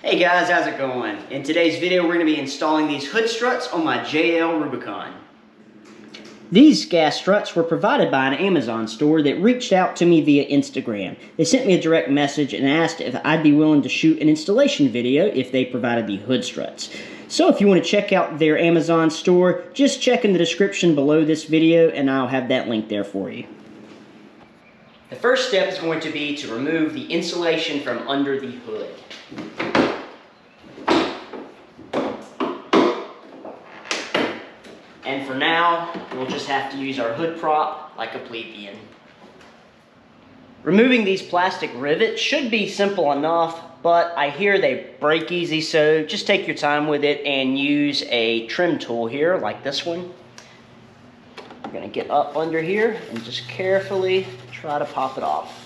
Hey guys, how's it going? In today's video, we're going to be installing these hood struts on my JL Rubicon. These gas struts were provided by an Amazon store that reached out to me via Instagram. They sent me a direct message and asked if I'd be willing to shoot an installation video if they provided the hood struts. So if you want to check out their Amazon store, just check in the description below this video and I'll have that link there for you. The first step is going to be to remove the insulation from under the hood. And for now, we'll just have to use our hood prop like a plebeian. Removing these plastic rivets should be simple enough, but I hear they break easy, so just take your time with it and use a trim tool here, like this one. We're going to get up under here and just carefully try to pop it off.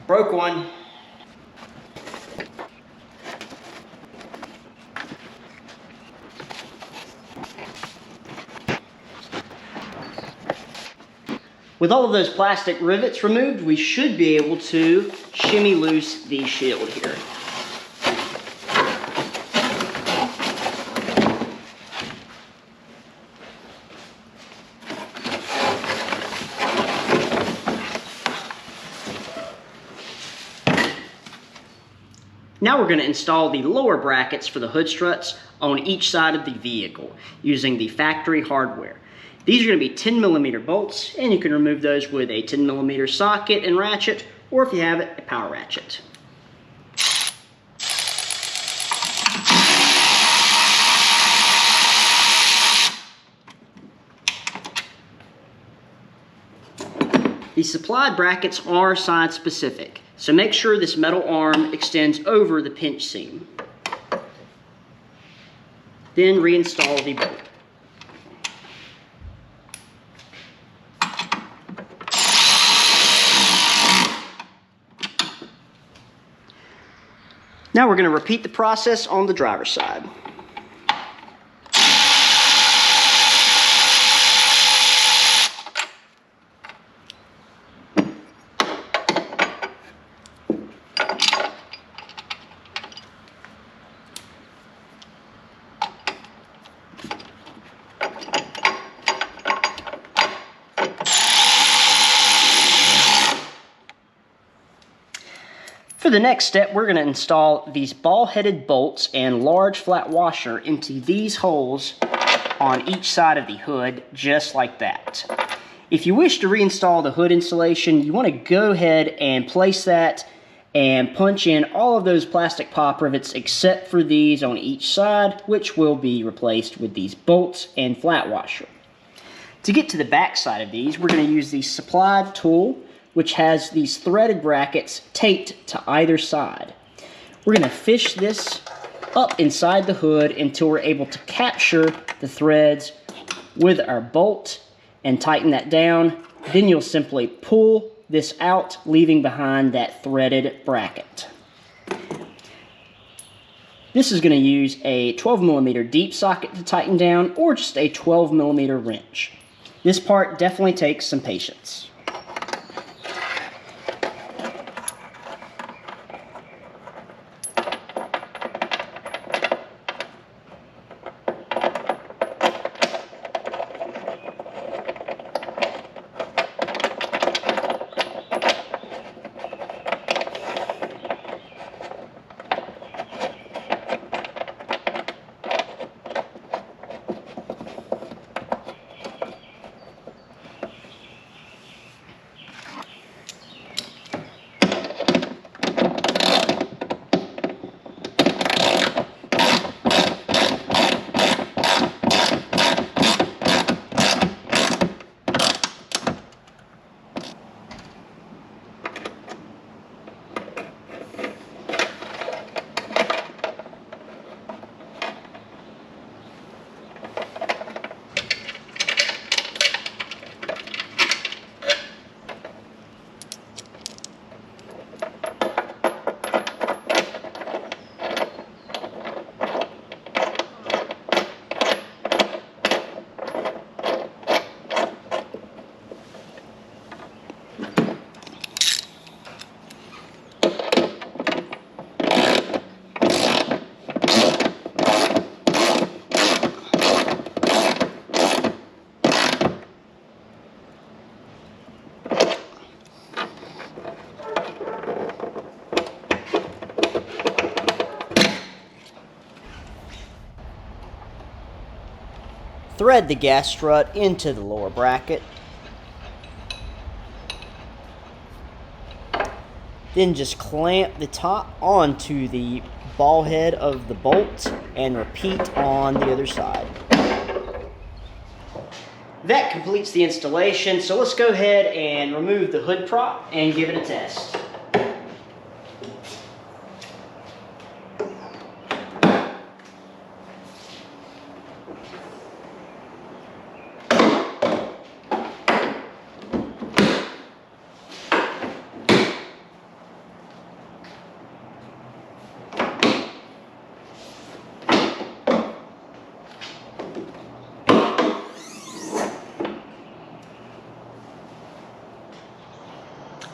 Broke one. With all of those plastic rivets removed, we should be able to shimmy loose the shield here. Now we're going to install the lower brackets for the hood struts on each side of the vehicle using the factory hardware. These are going to be 10mm bolts, and you can remove those with a 10mm socket and ratchet, or if you have it, a power ratchet. The supplied brackets are side specific, so make sure this metal arm extends over the pinch seam. Then reinstall the bolt. Now we're going to repeat the process on the driver's side. For the next step, we're going to install these ball-headed bolts and large flat washer into these holes on each side of the hood, just like that. If you wish to reinstall the hood insulation, you want to go ahead and place that and punch in all of those plastic pop rivets except for these on each side, which will be replaced with these bolts and flat washer. To get to the back side of these, we're going to use the supplied tool, which has these threaded brackets taped to either side. We're going to fish this up inside the hood until we're able to capture the threads with our bolt and tighten that down. Then you'll simply pull this out, leaving behind that threaded bracket. This is going to use a 12mm deep socket to tighten down, or just a 12mm wrench. This part definitely takes some patience. thread the gas strut into the lower bracket. Then just clamp the top onto the ball head of the bolt and repeat on the other side. That completes the installation, so let's go ahead and remove the hood prop and give it a test.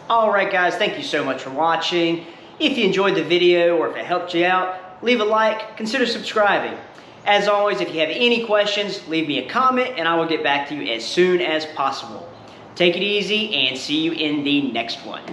Alright guys, thank you so much for watching. If you enjoyed the video or if it helped you out, leave a like, consider subscribing. As always, if you have any questions, leave me a comment and I will get back to you as soon as possible. Take it easy and see you in the next one.